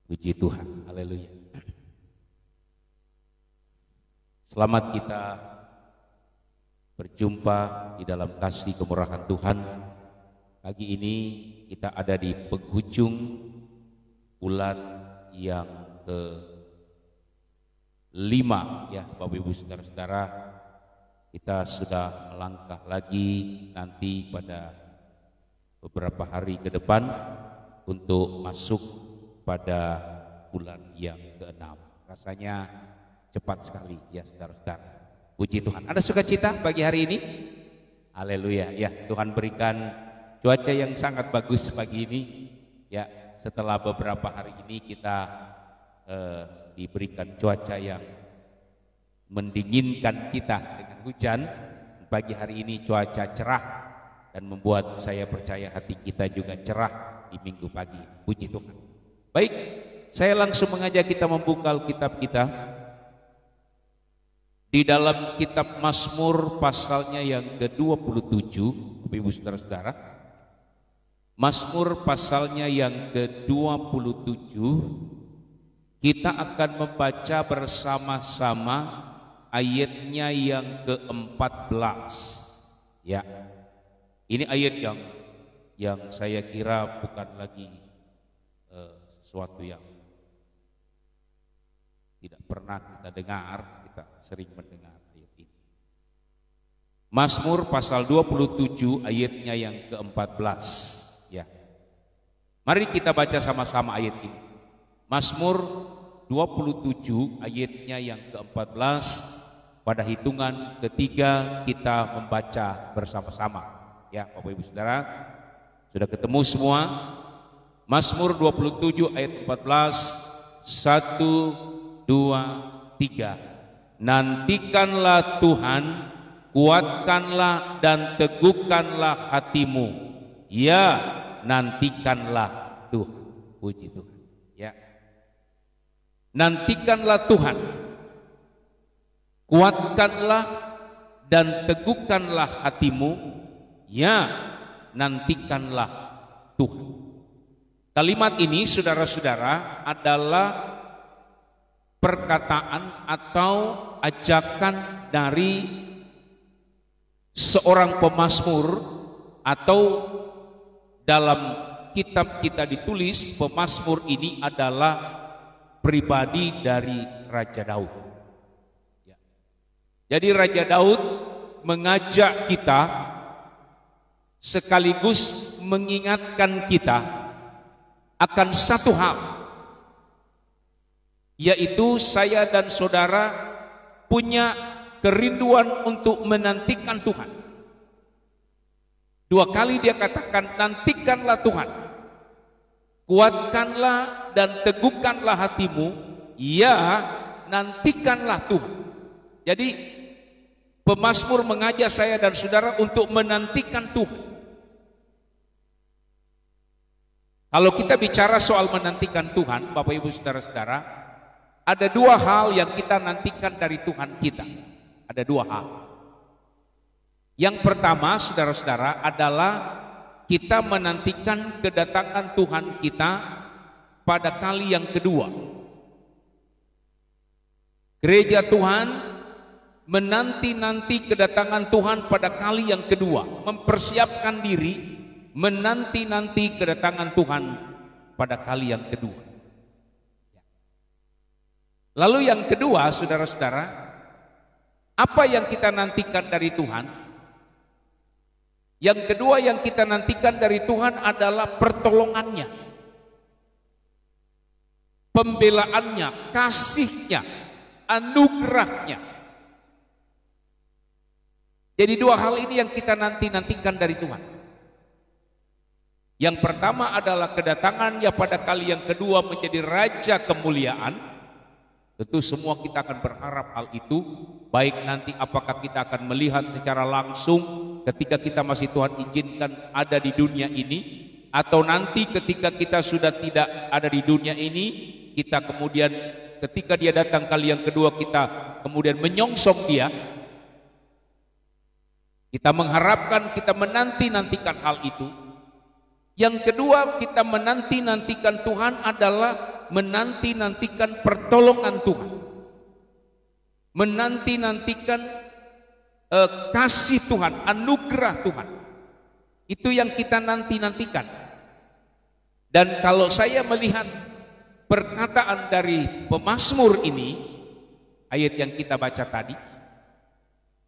Puji Tuhan, haleluya. Selamat kita berjumpa di dalam kasih kemurahan Tuhan. Pagi ini kita ada di penghujung bulan yang ke-5 ya Bapak Ibu Saudara-saudara. Kita sudah melangkah lagi nanti pada beberapa hari ke depan untuk masuk pada bulan yang ke-6. Rasanya cepat sekali ya saudara-saudara. Puji Tuhan. Ada sukacita pagi hari ini? Haleluya. Ya, Tuhan berikan cuaca yang sangat bagus pagi ini. Ya, setelah beberapa hari ini kita diberikan cuaca yang mendinginkan kita dengan hujan. Pagi hari ini cuaca cerah dan membuat saya percaya hati kita juga cerah di minggu pagi. Puji Tuhan. Baik, saya langsung mengajak kita membuka Alkitab kita di dalam kitab Mazmur pasalnya yang ke-27, Bapak Ibu Saudara-saudara. Mazmur pasalnya yang ke-27, kita akan membaca bersama-sama ayatnya yang ke-14. Ya. Ini ayat yang saya kira bukan lagi sesuatu yang tidak pernah kita dengar, kita sering mendengar ayat ini. Mazmur pasal 27 ayatnya yang ke-14 ya. Mari kita baca sama-sama ayat ini. Mazmur 27 ayatnya yang ke-14, pada hitungan ketiga kita membaca bersama-sama. Ya, Bapak Ibu Saudara, sudah ketemu semua? Mazmur 27 ayat 14, 1, 2, 3. Nantikanlah Tuhan, kuatkanlah dan teguhkanlah hatimu. Ya, nantikanlah Tuhan. Puji Tuhan. Ya. Nantikanlah Tuhan, kuatkanlah dan teguhkanlah hatimu. Ya, nantikanlah Tuhan. Kalimat ini saudara-saudara adalah perkataan atau ajakan dari seorang pemazmur, atau dalam kitab kita ditulis pemazmur ini adalah pribadi dari Raja Daud. Jadi Raja Daud mengajak kita sekaligus mengingatkan kita akan satu hal, yaitu saya dan saudara punya kerinduan untuk menantikan Tuhan. 2 kali dia katakan, nantikanlah Tuhan, kuatkanlah dan teguhkanlah hatimu. Ya, nantikanlah Tuhan. Jadi pemazmur mengajak saya dan saudara untuk menantikan Tuhan. Kalau kita bicara soal menantikan Tuhan, Bapak Ibu Saudara-saudara, ada 2 hal yang kita nantikan dari Tuhan kita. Ada 2 hal. Yang pertama, saudara-saudara, adalah kita menantikan kedatangan Tuhan kita pada kali yang kedua. Gereja Tuhan menanti-nanti kedatangan Tuhan pada kali yang kedua, mempersiapkan diri menanti-nanti kedatangan Tuhan pada kali yang kedua. Lalu yang kedua, saudara-saudara, apa yang kita nantikan dari Tuhan? Yang kedua yang kita nantikan dari Tuhan adalah pertolongannya, pembelaannya, kasihnya, anugerahnya. Jadi 2 hal ini yang kita nantikan dari Tuhan. Yang pertama adalah kedatangannya pada kali yang kedua menjadi Raja kemuliaan. Tentu semua kita akan berharap hal itu. Baik nanti apakah kita akan melihat secara langsung ketika kita masih Tuhan izinkan ada di dunia ini, atau nanti ketika kita sudah tidak ada di dunia ini, kita kemudian ketika dia datang kali yang kedua kita kemudian menyongsong dia. Kita mengharapkan, kita menanti-nantikan hal itu. Yang kedua kita menanti-nantikan Tuhan adalah menanti-nantikan pertolongan Tuhan, menanti-nantikan kasih Tuhan, anugerah Tuhan. Itu yang kita nanti-nantikan. Dan kalau saya melihat perkataan dari pemazmur ini, ayat yang kita baca tadi,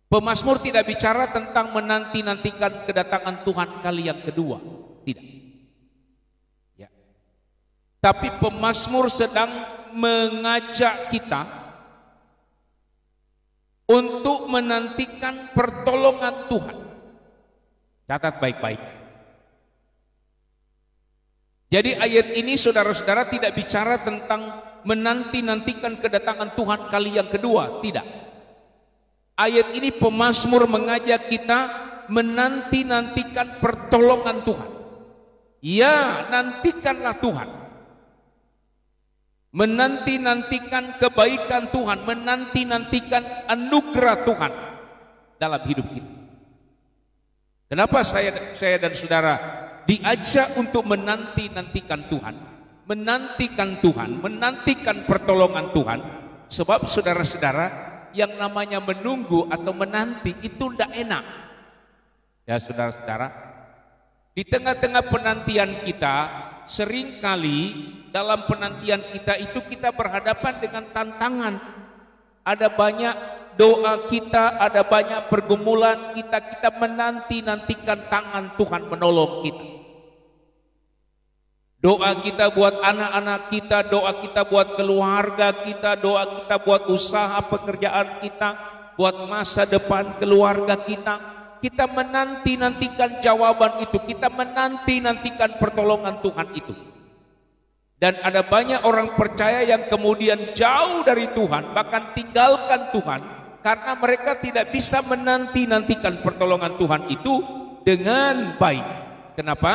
pemazmur tidak bicara tentang menanti-nantikan kedatangan Tuhan kali yang kedua, tidak. Ya. Tapi pemazmur sedang mengajak kita untuk menantikan pertolongan Tuhan. Catat baik-baik. Jadi ayat ini saudara-saudara tidak bicara tentang menanti-nantikan kedatangan Tuhan kali yang kedua, tidak. Ayat ini pemazmur mengajak kita menanti-nantikan pertolongan Tuhan. Ya, nantikanlah Tuhan. Menanti-nantikan kebaikan Tuhan, menanti-nantikan anugerah Tuhan dalam hidup kita. Kenapa saya dan saudara diajak untuk menanti-nantikan Tuhan, menantikan Tuhan, menantikan pertolongan Tuhan? Sebab saudara-saudara, yang namanya menunggu atau menanti itu tidak enak. Ya saudara-saudara, di tengah-tengah penantian kita, seringkali dalam penantian kita itu kita berhadapan dengan tantangan. Ada banyak doa kita, ada banyak pergumulan kita menanti-nantikan tangan Tuhan menolong kita. Doa kita buat anak-anak kita, doa kita buat keluarga kita, doa kita buat usaha pekerjaan kita, buat masa depan keluarga kita. Kita menanti-nantikan jawaban itu, kita menanti-nantikan pertolongan Tuhan itu. Dan ada banyak orang percaya yang kemudian jauh dari Tuhan, bahkan tinggalkan Tuhan, karena mereka tidak bisa menanti-nantikan pertolongan Tuhan itu dengan baik. Kenapa?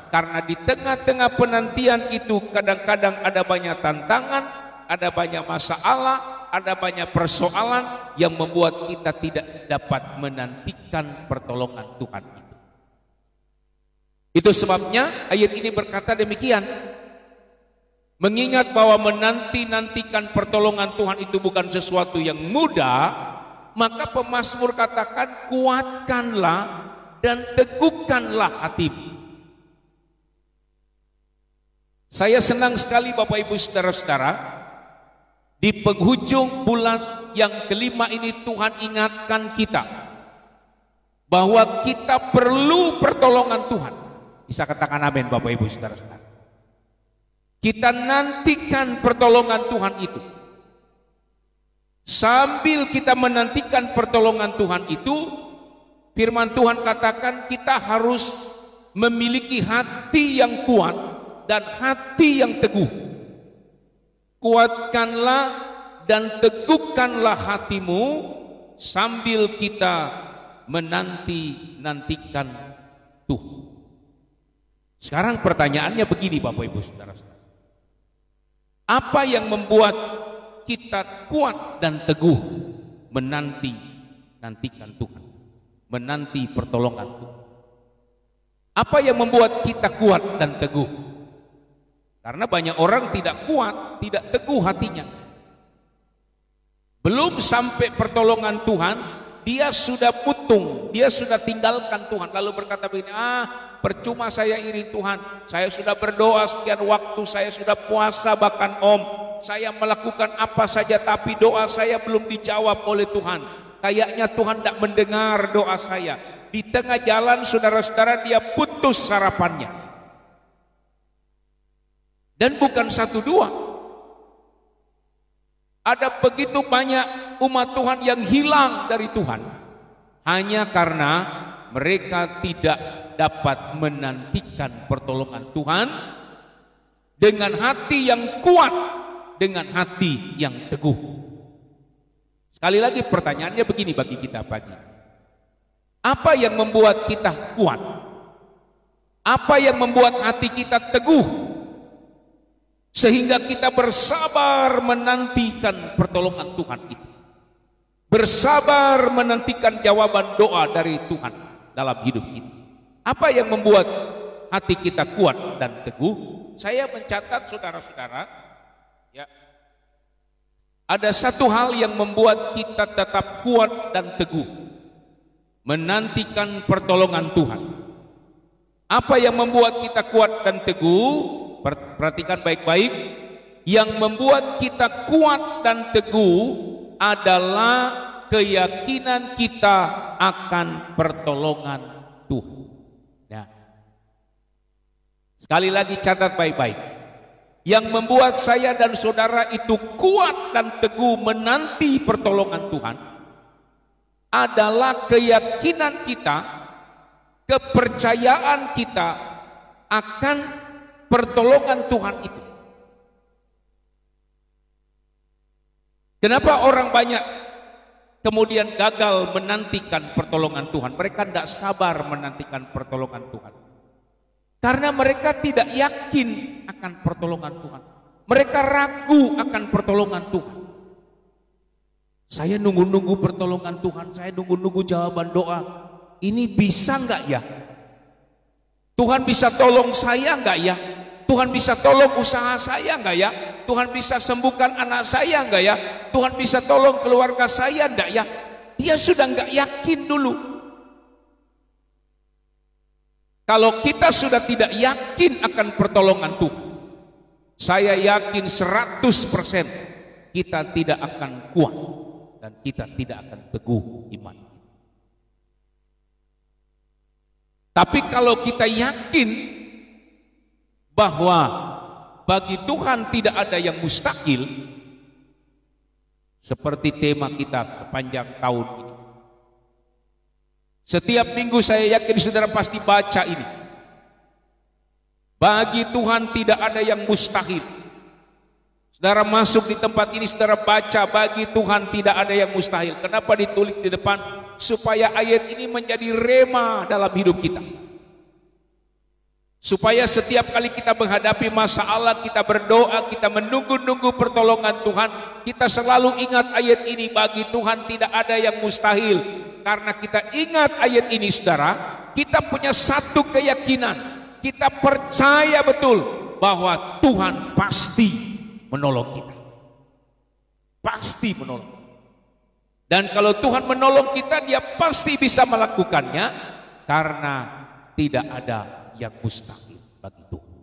Karena di tengah-tengah penantian itu kadang-kadang ada banyak tantangan, ada banyak masalah, ada banyak persoalan yang membuat kita tidak dapat menantikan pertolongan Tuhan itu. Itu sebabnya ayat ini berkata demikian. Mengingat bahwa menanti-nantikan pertolongan Tuhan itu bukan sesuatu yang mudah, maka pemazmur katakan, kuatkanlah dan teguhkanlah hatimu. Saya senang sekali Bapak Ibu Saudara-saudara, di penghujung bulan yang kelima ini Tuhan ingatkan kita bahwa kita perlu pertolongan Tuhan. Bisa katakan amin Bapak Ibu Saudara-saudara. Kita nantikan pertolongan Tuhan itu. Sambil kita menantikan pertolongan Tuhan itu, firman Tuhan katakan kita harus memiliki hati yang kuat dan hati yang teguh. Kuatkanlah dan teguhkanlah hatimu sambil kita menanti-nantikan Tuhan. Sekarang pertanyaannya begini Bapak Ibu Saudara-saudara. Apa yang membuat kita kuat dan teguh menanti-nantikan Tuhan, menanti pertolongan Tuhan? Apa yang membuat kita kuat dan teguh? Karena banyak orang tidak kuat, tidak teguh hatinya. Belum sampai pertolongan Tuhan, dia sudah putung, dia sudah tinggalkan Tuhan, lalu berkata begini, percuma saya iri Tuhan, saya sudah berdoa sekian waktu, saya sudah puasa bahkan saya melakukan apa saja tapi doa saya belum dijawab oleh Tuhan. Kayaknya Tuhan tidak mendengar doa saya. Di tengah jalan saudara-saudara dia putus harapannya. Dan bukan satu dua. Ada begitu banyak umat Tuhan yang hilang dari Tuhan hanya karena mereka tidak dapat menantikan pertolongan Tuhan dengan hati yang kuat, dengan hati yang teguh. Sekali lagi pertanyaannya begini bagi kita pagi. Apa yang membuat kita kuat? Apa yang membuat hati kita teguh sehingga kita bersabar menantikan pertolongan Tuhan itu? Bersabar menantikan jawaban doa dari Tuhan dalam hidup kita. Apa yang membuat hati kita kuat dan teguh? Saya mencatat saudara-saudara, Ya. Ada satu hal yang membuat kita tetap kuat dan teguh, menantikan pertolongan Tuhan. Apa yang membuat kita kuat dan teguh? Perhatikan baik-baik. Yang membuat kita kuat dan teguh adalah keyakinan kita akan pertolongan Tuhan. Ya. Sekali lagi catat baik-baik. Yang membuat saya dan saudara itu kuat dan teguh menanti pertolongan Tuhan adalah keyakinan kita, kepercayaan kita akan pertolongan Tuhan itu. Kenapa orang banyak kemudian gagal menantikan pertolongan Tuhan? Mereka tidak sabar menantikan pertolongan Tuhan. Karena mereka tidak yakin akan pertolongan Tuhan. Mereka ragu akan pertolongan Tuhan. Saya nunggu-nunggu pertolongan Tuhan. Saya nunggu-nunggu jawaban doa. Ini bisa nggak ya? Tuhan bisa tolong saya nggak ya? Tuhan bisa tolong usaha saya nggak ya? Tuhan bisa sembuhkan anak saya nggak ya? Tuhan bisa tolong keluarga saya nggak ya? Dia sudah nggak yakin dulu. Kalau kita sudah tidak yakin akan pertolongan Tuhan, saya yakin 100% kita tidak akan kuat dan kita tidak akan teguh iman. Tapi kalau kita yakin bahwa bagi Tuhan tidak ada yang mustahil, seperti tema kita sepanjang tahun ini. Setiap minggu saya yakin saudara pasti baca ini. Bagi Tuhan tidak ada yang mustahil. Saudara masuk di tempat ini, saudara baca, bagi Tuhan tidak ada yang mustahil. Kenapa ditulis di depan? Supaya ayat ini menjadi rema dalam hidup kita. Supaya setiap kali kita menghadapi masalah, kita berdoa, kita menunggu-nunggu pertolongan Tuhan, kita selalu ingat ayat ini, bagi Tuhan tidak ada yang mustahil. Karena kita ingat ayat ini saudara, kita punya satu keyakinan, kita percaya betul bahwa Tuhan pasti menolong kita. Pasti menolong. Dan kalau Tuhan menolong kita, Dia pasti bisa melakukannya, karena tidak ada yang mustahil bagi Tuhan.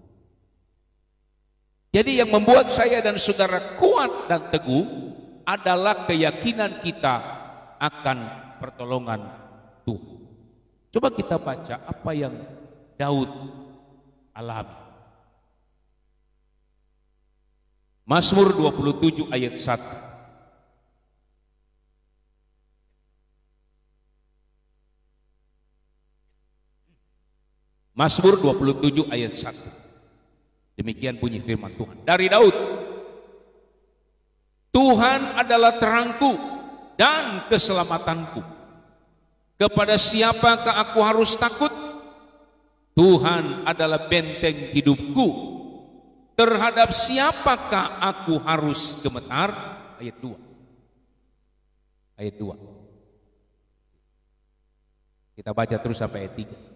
Jadi yang membuat saya dan saudara kuat dan teguh adalah keyakinan kita akan pertolongan Tuhan. Coba kita baca apa yang Daud alami. Mazmur 27 ayat 1. Mazmur 27 ayat 1. Demikian bunyi firman Tuhan dari Daud. Tuhan adalah terangku dan keselamatanku. Kepada siapakah aku harus takut? Tuhan adalah benteng hidupku. Terhadap siapakah aku harus gemetar? Ayat 2. Ayat 2. Kita baca terus sampai ayat 3.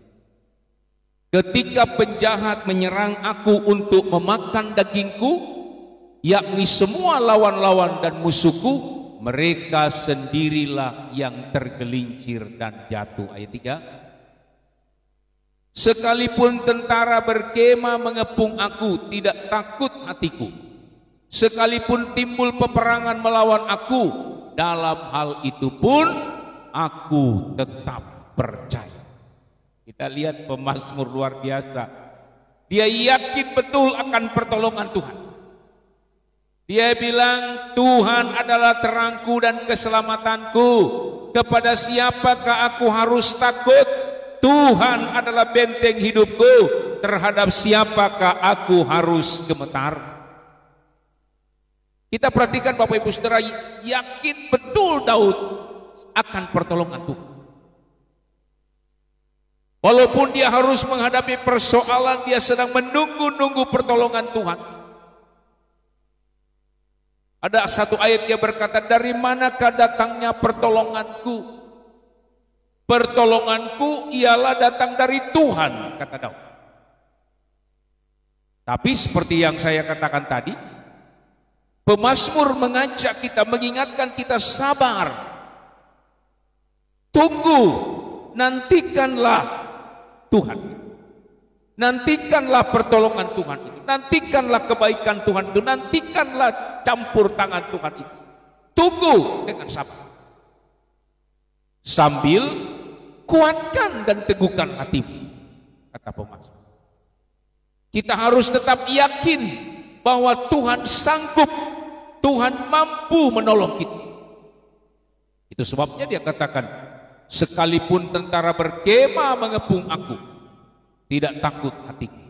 Ketika penjahat menyerang aku untuk memakan dagingku, yakni semua lawan-lawan dan musuhku, mereka sendirilah yang tergelincir dan jatuh. Ayat 3. Sekalipun tentara berkemah mengepung aku, tidak takut hatiku. Sekalipun timbul peperangan melawan aku, dalam hal itu pun aku tetap percaya. Kita lihat pemazmur luar biasa. Dia yakin betul akan pertolongan Tuhan. Dia bilang, Tuhan adalah terangku dan keselamatanku. Kepada siapakah aku harus takut? Tuhan adalah benteng hidupku. Terhadap siapakah aku harus gemetar? Kita perhatikan Bapak Ibu Saudara, yakin betul Daud akan pertolongan Tuhan. Walaupun dia harus menghadapi persoalan, dia sedang menunggu-nunggu pertolongan Tuhan. Ada satu ayat yang berkata, dari manakah datangnya pertolonganku? Pertolonganku ialah datang dari Tuhan, kata Daud. Tapi seperti yang saya katakan tadi, Pemazmur mengajak kita, mengingatkan kita sabar. Tunggu, nantikanlah Tuhan. Nantikanlah pertolongan Tuhan itu. Nantikanlah kebaikan Tuhan itu. Nantikanlah campur tangan Tuhan itu. Tunggu dengan sabar. Sambil kuatkan dan teguhkan hatimu, kata pemazmur. Kita harus tetap yakin bahwa Tuhan sanggup, Tuhan mampu menolong kita. Itu sebabnya dia katakan, sekalipun tentara berkemah mengepung aku, tidak takut hatiku.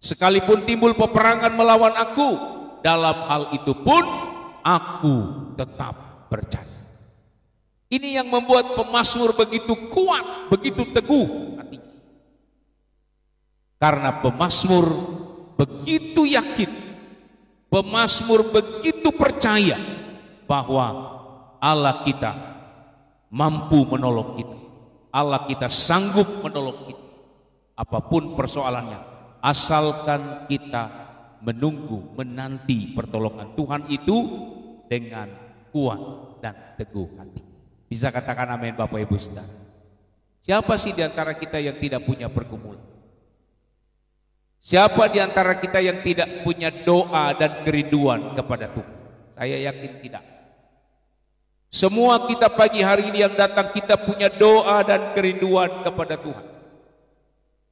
Sekalipun timbul peperangan melawan aku, dalam hal itu pun aku tetap percaya. Ini yang membuat pemazmur begitu kuat, begitu teguh hatinya. Karena pemazmur begitu yakin, pemazmur begitu percaya bahwa Allah kita mampu menolong kita. Allah kita sanggup menolong kita. Apapun persoalannya, asalkan kita menunggu, menanti pertolongan Tuhan itu dengan kuat dan teguh hati. Bisa katakan amin Bapak Ibu Saudara. Siapa sih di antara kita yang tidak punya pergumulan? Siapa di antara kita yang tidak punya doa dan kerinduan kepada Tuhan? Saya yakin tidak. Semua kita pagi hari ini yang datang, kita punya doa dan kerinduan kepada Tuhan.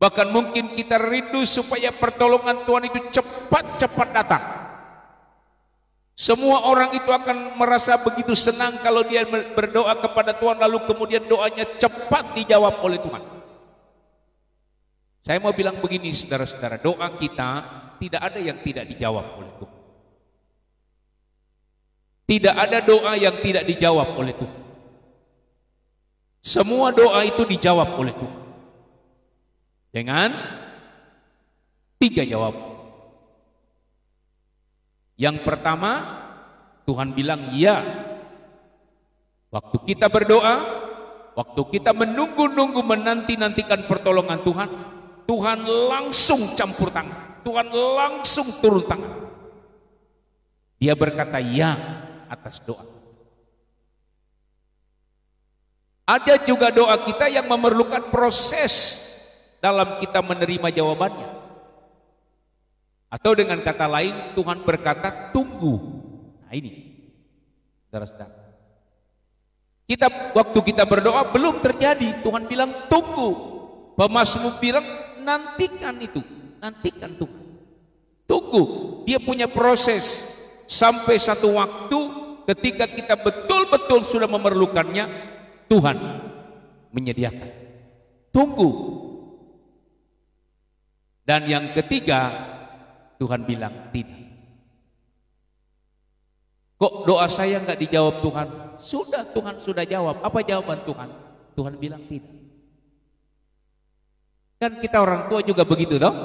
Bahkan mungkin kita rindu supaya pertolongan Tuhan itu cepat-cepat datang. Semua orang itu akan merasa begitu senang kalau dia berdoa kepada Tuhan, lalu kemudian doanya cepat dijawab oleh Tuhan. Saya mau bilang begini saudara-saudara, doa kita tidak ada yang tidak dijawab oleh Tuhan. Tidak ada doa yang tidak dijawab oleh Tuhan. Semua doa itu dijawab oleh Tuhan dengan 3 jawaban. Yang pertama, Tuhan bilang ya. Waktu kita berdoa, waktu kita menunggu-nunggu, menanti-nantikan pertolongan Tuhan, Tuhan langsung campur tangan, Tuhan langsung turun tangan. Dia berkata ya atas doa. Ada juga doa kita yang memerlukan proses dalam kita menerima jawabannya. Atau dengan kata lain, Tuhan berkata tunggu. Nah ini, saudara-saudara, waktu kita berdoa belum terjadi, Tuhan bilang tunggu. Pemazmur bilang nantikan itu, nantikan Tuhan. Tunggu, dia punya proses sampai satu waktu ketika kita betul-betul sudah memerlukannya, Tuhan menyediakan. Tunggu. Dan yang ketiga, Tuhan bilang tidak. Kok doa saya nggak dijawab Tuhan? Sudah, Tuhan sudah jawab. Apa jawaban Tuhan? Tuhan bilang tidak. Kan kita orang tua juga begitu toh?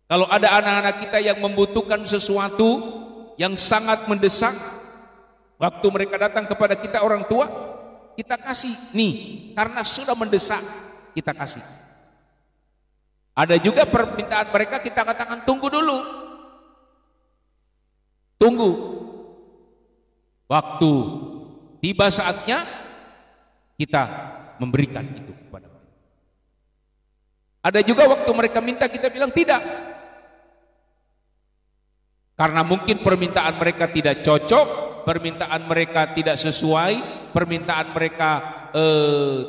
Kalau ada anak-anak kita yang membutuhkan sesuatu yang sangat mendesak, waktu mereka datang kepada kita orang tua, kita kasih nih, karena sudah mendesak, kita kasih. Ada juga permintaan mereka, kita katakan tunggu dulu. Tunggu. Waktu tiba saatnya, kita memberikan itu kepada mereka. Ada juga waktu mereka minta, kita bilang tidak. Karena mungkin permintaan mereka tidak cocok, permintaan mereka tidak sesuai, permintaan mereka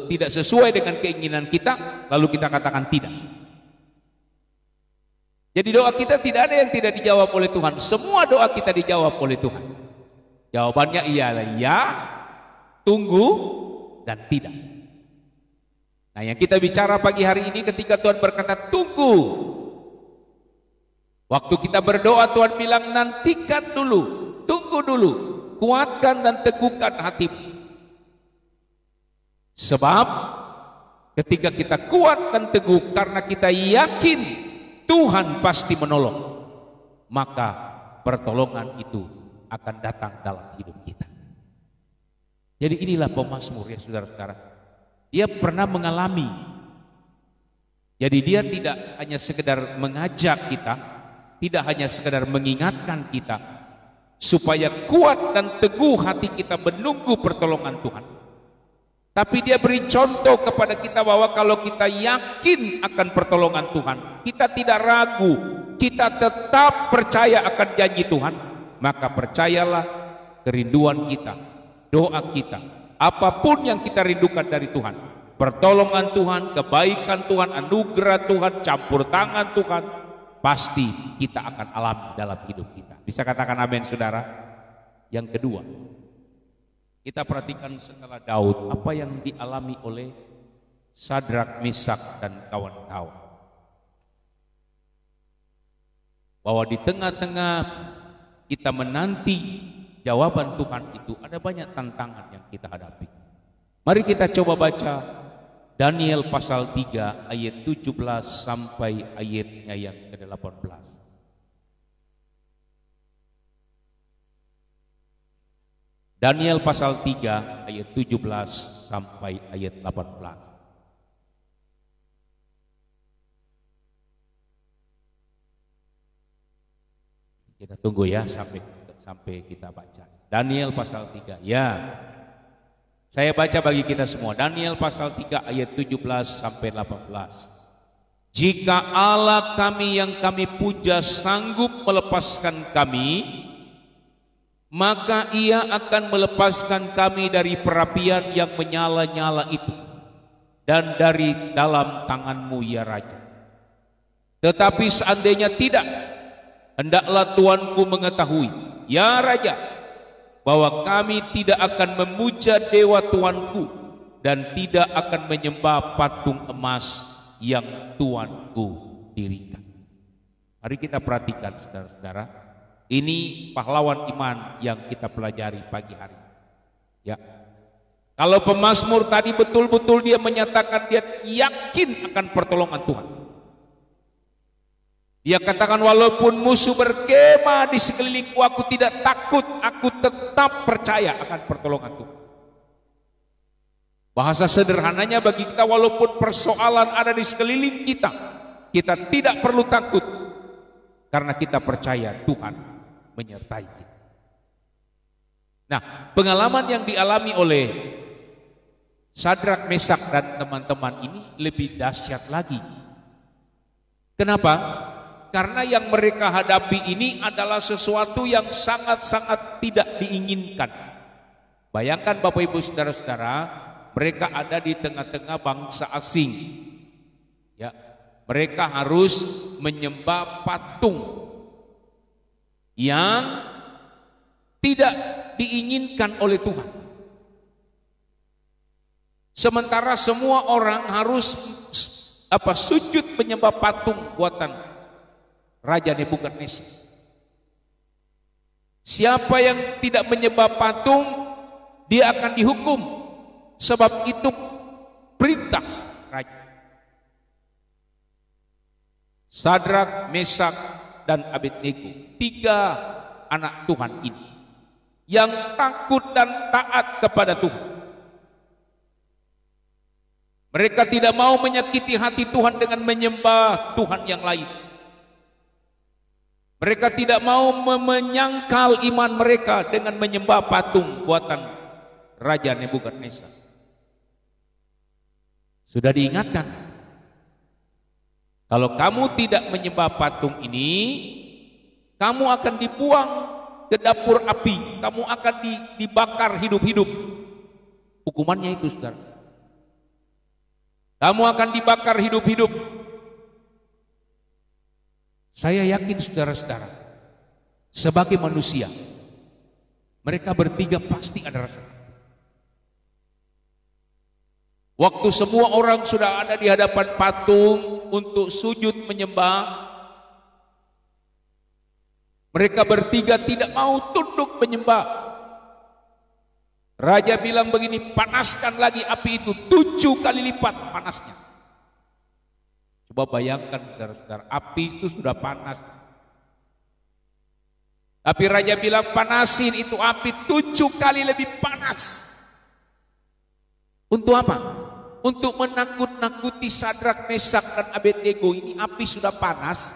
tidak sesuai dengan keinginan kita, lalu kita katakan tidak. Jadi doa kita tidak ada yang tidak dijawab oleh Tuhan. Semua doa kita dijawab oleh Tuhan. Jawabannya ialah ya, tunggu, dan tidak. Nah yang kita bicara pagi hari ini ketika Tuhan berkata tunggu. Waktu kita berdoa Tuhan bilang nantikan dulu, tunggu dulu, kuatkan dan teguhkan hatimu. Sebab ketika kita kuat dan teguh karena kita yakin Tuhan pasti menolong, maka pertolongan itu akan datang dalam hidup kita. Jadi inilah pemazmur ya saudara-saudara. Dia pernah mengalami. Jadi dia tidak hanya sekedar mengajak kita, tidak hanya sekedar mengingatkan kita, supaya kuat dan teguh hati kita menunggu pertolongan Tuhan. Tapi dia beri contoh kepada kita bahwa kalau kita yakin akan pertolongan Tuhan, kita tidak ragu, kita tetap percaya akan janji Tuhan, maka percayalah kerinduan kita, doa kita, apapun yang kita rindukan dari Tuhan, pertolongan Tuhan, kebaikan Tuhan, anugerah Tuhan, campur tangan Tuhan, pasti kita akan alami dalam hidup kita. Bisa katakan amin, saudara? Yang kedua, kita perhatikan setelah Daud apa yang dialami oleh Sadrak, Mesak dan kawan-kawan. Bahwa di tengah-tengah kita menanti jawaban Tuhan itu ada banyak tantangan yang kita hadapi. Mari kita coba baca Daniel pasal 3 ayat 17 sampai ayatnya yang ke-18. Daniel pasal 3 ayat 17 sampai ayat 18. Kita tunggu ya sampai kita baca. Daniel pasal 3. Ya. Saya baca bagi kita semua. Daniel pasal 3 ayat 17 sampai 18. Jika Allah kami yang kami puja sanggup melepaskan kami, maka ia akan melepaskan kami dari perapian yang menyala-nyala itu dan dari dalam tanganmu ya Raja. Tetapi seandainya tidak, hendaklah Tuanku mengetahui, ya Raja, bahwa kami tidak akan memuja dewa Tuanku dan tidak akan menyembah patung emas yang Tuanku dirikan. Mari kita perhatikan saudara-saudara. Ini pahlawan iman yang kita pelajari pagi hari. Ya. Kalau pemazmur tadi betul-betul dia menyatakan dia yakin akan pertolongan Tuhan. Dia katakan walaupun musuh berkemah di sekelilingku, aku tidak takut, aku tetap percaya akan pertolongan Tuhan. Bahasa sederhananya bagi kita, walaupun persoalan ada di sekeliling kita, kita tidak perlu takut karena kita percaya Tuhan menyertai kita. Nah, pengalaman yang dialami oleh Sadrak, Mesak dan teman-teman ini lebih dahsyat lagi. Kenapa? Karena yang mereka hadapi ini adalah sesuatu yang sangat-sangat tidak diinginkan. Bayangkan Bapak Ibu Saudara-saudara, mereka ada di tengah-tengah bangsa asing. Ya, mereka harus menyembah patung yang tidak diinginkan oleh Tuhan. Sementara semua orang harus sujud menyembah patung buatan Raja Nebukadnezar. Siapa yang tidak menyembah patung, dia akan dihukum. Sebab itu perintah Raja. Sadrak, Mesak dan Abednego, 3 anak Tuhan ini yang takut dan taat kepada Tuhan. Mereka tidak mau menyakiti hati Tuhan dengan menyembah Tuhan yang lain. Mereka tidak mau menyangkal iman mereka dengan menyembah patung buatan Raja Nebukadnezar. Sudah diingatkan, kalau kamu tidak menyembah patung ini, kamu akan dibuang ke dapur api, kamu akan dibakar hidup-hidup. Hukumannya itu, saudara. Kamu akan dibakar hidup-hidup. Saya yakin saudara-saudara, sebagai manusia, mereka bertiga pasti ada rasa. Waktu semua orang sudah ada di hadapan patung untuk sujud menyembah, mereka bertiga tidak mau tunduk menyembah. Raja bilang begini, panaskan lagi api itu 7 kali lipat panasnya. Coba bayangkan saudara-saudara, api itu sudah panas. Tapi Raja bilang panasin itu api 7 kali lebih panas. Untuk apa? Untuk menakut-nakuti Sadrak, Mesak dan Abednego. Ini api sudah panas.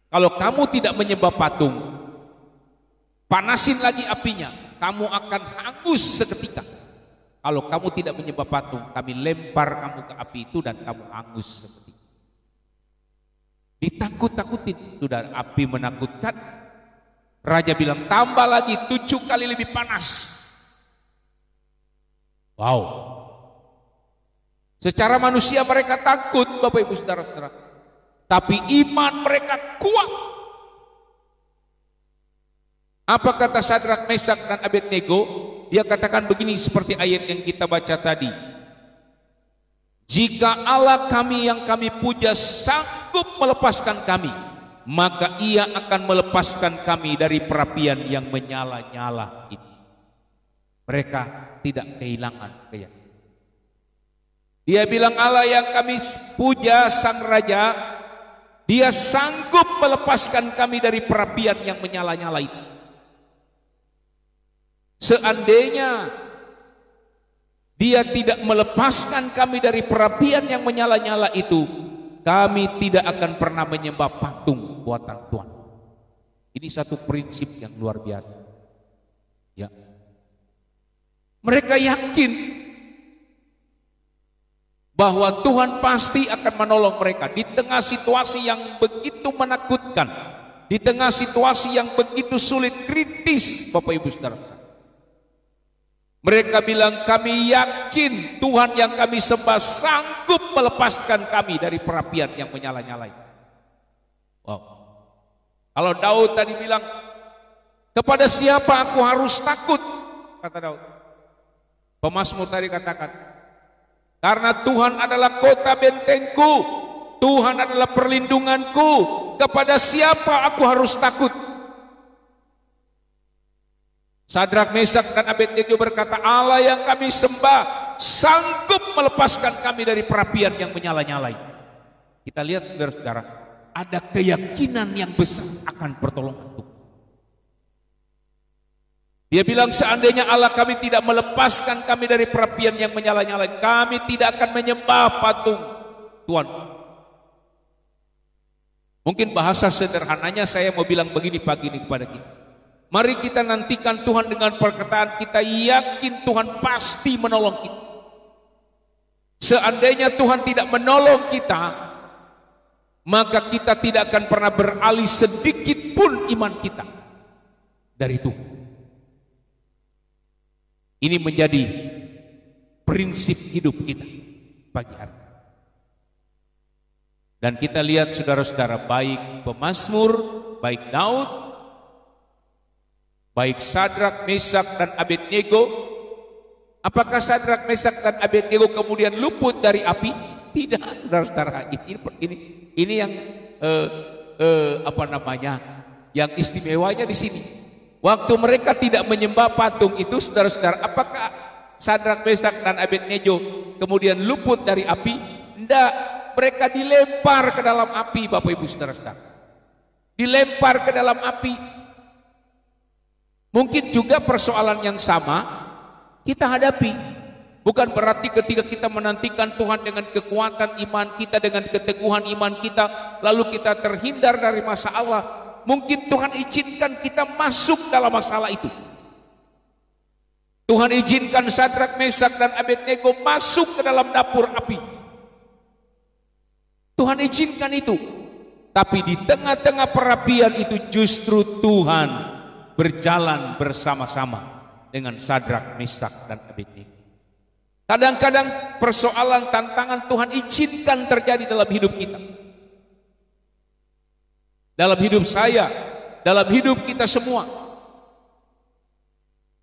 Kalau kamu tidak menyembah patung, panasin lagi apinya, kamu akan hangus seketika. Kalau kamu tidak menyembah patung, kami lempar kamu ke api itu dan kamu hangus seketika. Ditakut-takutin, sudah api menakutkan. Raja bilang tambah lagi 7 kali lebih panas. Wow. Secara manusia mereka takut, Bapak Ibu Saudara-saudara. Tapi iman mereka kuat. Apa kata Sadrak, Mesak dan Abednego? Dia katakan begini seperti ayat yang kita baca tadi. Jika Allah kami yang kami puja sanggup melepaskan kami, maka Ia akan melepaskan kami dari perapian yang menyala-nyala itu. Mereka tidak kehilangan keyakinan. Dia bilang Allah yang kami puja Sang Raja, Dia sanggup melepaskan kami dari perapian yang menyala-nyala itu. Seandainya Dia tidak melepaskan kami dari perapian yang menyala-nyala itu, kami tidak akan pernah menyembah patung buatan Tuhan. Ini satu prinsip yang luar biasa. Ya. Mereka yakin bahwa Tuhan pasti akan menolong mereka di tengah situasi yang begitu menakutkan, di tengah situasi yang begitu sulit, kritis, Bapak Ibu Saudara. Mereka bilang kami yakin Tuhan yang kami sembah sanggup melepaskan kami dari perapian yang menyala-nyala. Wow. Kalau Daud tadi bilang, kepada siapa aku harus takut? Kata Daud. Pemazmur tadi katakan, karena Tuhan adalah kota bentengku, Tuhan adalah perlindunganku, kepada siapa aku harus takut? Sadrak, Mesak dan Abednego berkata, Allah yang kami sembah sanggup melepaskan kami dari perapian yang menyala-nyala. Kita lihat saudara-saudara, ada keyakinan yang besar akan pertolongan Tuhan. Dia bilang seandainya Allah kami tidak melepaskan kami dari perapian yang menyala-nyala, kami tidak akan menyembah patung Tuhan. Mungkin bahasa sederhananya saya mau bilang begini pagi ini kepada kita. Mari kita nantikan Tuhan dengan perkataan kita yakin Tuhan pasti menolong kita. Seandainya Tuhan tidak menolong kita, maka kita tidak akan pernah beralih sedikit pun iman kita dari Tuhan. Ini menjadi prinsip hidup kita pagi hari. Dan kita lihat saudara-saudara, baik pemazmur, baik Daud, baik Sadrak, Mesak dan Abednego. Apakah Sadrak, Mesak dan Abednego kemudian luput dari api? Tidak, saudara-saudara. Ini yang yang istimewanya di sini. Waktu mereka tidak menyembah patung itu, saudara-saudara, apakah Sadrak, Mesak dan Abednego kemudian luput dari api? Tidak, mereka dilempar ke dalam api, Bapak Ibu saudara-saudara. Dilempar ke dalam api. Mungkin juga persoalan yang sama kita hadapi. Bukan berarti ketika kita menantikan Tuhan dengan kekuatan iman kita, dengan keteguhan iman kita, lalu kita terhindar dari masalah. Mungkin Tuhan izinkan kita masuk dalam masalah itu. Tuhan izinkan Sadrak, Mesak dan Abednego masuk ke dalam dapur api. Tuhan izinkan itu. Tapi di tengah-tengah perapian itu justru Tuhan berjalan bersama-sama dengan Sadrak, Mesak dan Abednego. Kadang-kadang persoalan, tantangan Tuhan izinkan terjadi dalam hidup kita, dalam hidup saya, dalam hidup kita semua.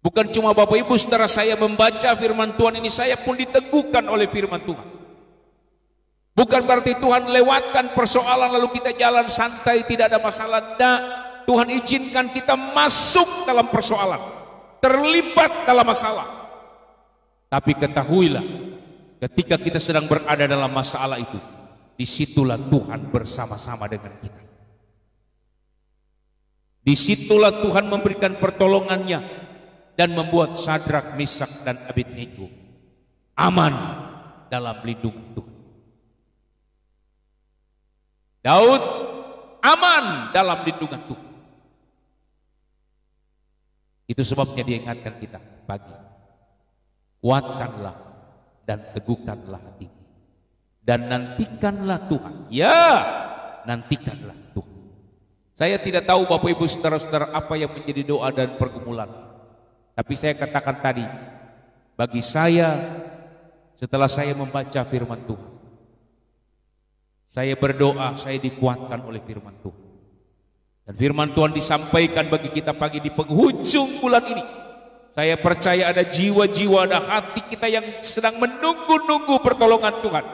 Bukan cuma Bapak Ibu saudara saya membaca firman Tuhan ini, saya pun diteguhkan oleh firman Tuhan. Bukan berarti Tuhan lewatkan persoalan lalu kita jalan santai, tidak ada masalah. Tidak. Tuhan izinkan kita masuk dalam persoalan, terlibat dalam masalah. Tapi ketahuilah, ketika kita sedang berada dalam masalah itu, disitulah Tuhan bersama-sama dengan kita. Disitulah Tuhan memberikan pertolongannya dan membuat Sadrak, Mesak dan Abednego aman dalam lindungan Tuhan. Daud aman dalam lindungan Tuhan. Itu sebabnya dia ingatkan kita pagi. Kuatkanlah dan teguhkanlah hatimu. Dan nantikanlah Tuhan. Ya, nantikanlah Tuhan. Saya tidak tahu Bapak Ibu saudara-saudara apa yang menjadi doa dan pergumulan. Tapi saya katakan tadi, bagi saya setelah saya membaca firman Tuhan, saya berdoa, saya dikuatkan oleh firman Tuhan. Dan firman Tuhan disampaikan bagi kita pagi di penghujung bulan ini. Saya percaya ada jiwa-jiwa, ada hati kita yang sedang menunggu-nunggu pertolongan Tuhan.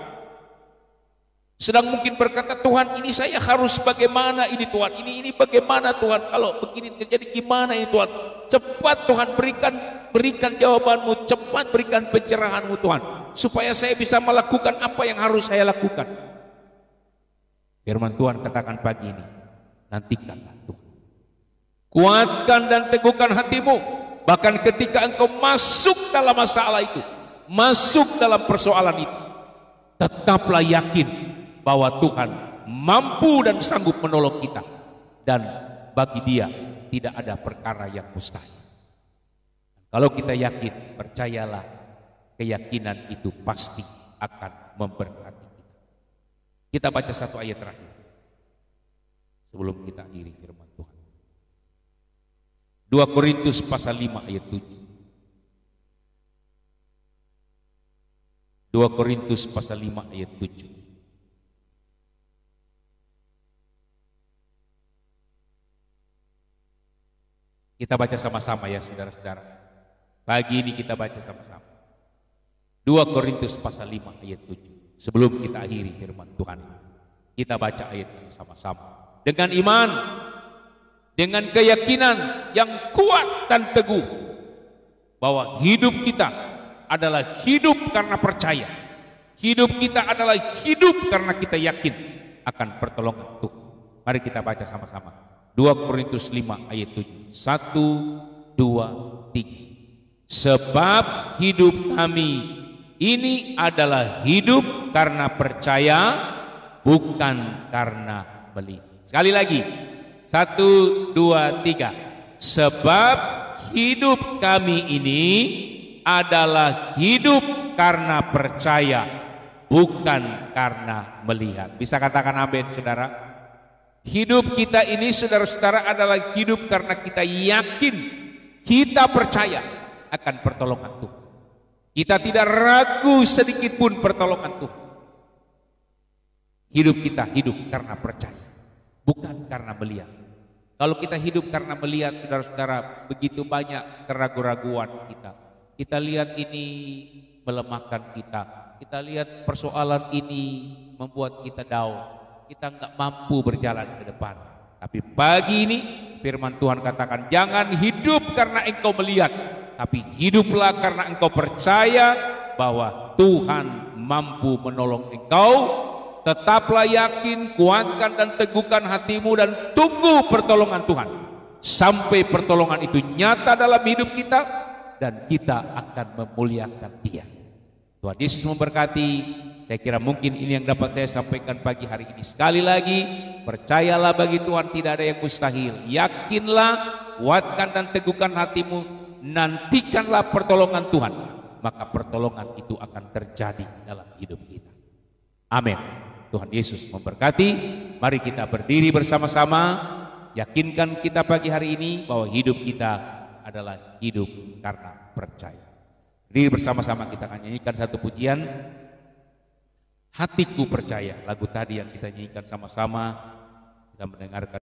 Sedang mungkin berkata, Tuhan ini saya harus bagaimana ini Tuhan, ini bagaimana Tuhan, kalau begini terjadi gimana ini Tuhan. Cepat Tuhan berikan jawabanmu, cepat berikan pencerahanmu Tuhan, supaya saya bisa melakukan apa yang harus saya lakukan. Firman Tuhan katakan pagi ini, nantikanlah Tuhan. Kuatkan dan teguhkan hatimu, bahkan ketika engkau masuk dalam masalah itu, masuk dalam persoalan itu, tetaplah yakin bahwa Tuhan mampu dan sanggup menolong kita, dan bagi Dia tidak ada perkara yang mustahil. Kalau kita yakin, percayalah, keyakinan itu pasti akan memberkati kita. Kita baca satu ayat terakhir sebelum kita akhiri firman Tuhan. 2 Korintus pasal 5 ayat 7. 2 Korintus pasal 5 ayat 7. Kita baca sama-sama ya saudara-saudara. Pagi ini kita baca sama-sama. 2 Korintus pasal 5 ayat 7. Sebelum kita akhiri firman Tuhan, kita baca ayat ini sama-sama. Dengan iman, dengan keyakinan yang kuat dan teguh, bahwa hidup kita adalah hidup karena percaya. Hidup kita adalah hidup karena kita yakin akan pertolongan Tuhan. Mari kita baca sama-sama. 2 Korintus 5 ayat 7. 1, 2, 3. Sebab hidup kami ini adalah hidup karena percaya, bukan karena melihat. Sekali lagi. 1, 2, 3. Sebab hidup kami ini adalah hidup karena percaya, bukan karena melihat. Bisa katakan amin saudara? Hidup kita ini saudara-saudara adalah hidup karena kita yakin, kita percaya akan pertolongan Tuhan. Kita tidak ragu sedikit pun pertolongan Tuhan. Hidup kita hidup karena percaya, bukan karena melihat. Kalau kita hidup karena melihat saudara-saudara, begitu banyak keraguan-raguan kita. Kita lihat ini melemahkan kita. Kita lihat persoalan ini membuat kita down. Kita nggak mampu berjalan ke depan. Tapi pagi ini firman Tuhan katakan, jangan hidup karena engkau melihat, tapi hiduplah karena engkau percaya bahwa Tuhan mampu menolong engkau. Tetaplah yakin, kuatkan dan teguhkan hatimu, dan tunggu pertolongan Tuhan sampai pertolongan itu nyata dalam hidup kita, dan kita akan memuliakan Dia. Tuhan Yesus memberkati. Saya kira mungkin ini yang dapat saya sampaikan pagi hari ini. Sekali lagi, percayalah bagi Tuhan tidak ada yang mustahil. Yakinlah, kuatkan dan teguhkan hatimu, nantikanlah pertolongan Tuhan, maka pertolongan itu akan terjadi dalam hidup kita. Amin. Tuhan Yesus memberkati. Mari kita berdiri bersama-sama. Yakinkan kita pagi hari ini bahwa hidup kita adalah hidup karena percaya. Berdiri bersama-sama, kita akan nyanyikan satu pujian, Hatiku Percaya. Lagu tadi yang kita nyanyikan sama-sama, kita mendengarkan.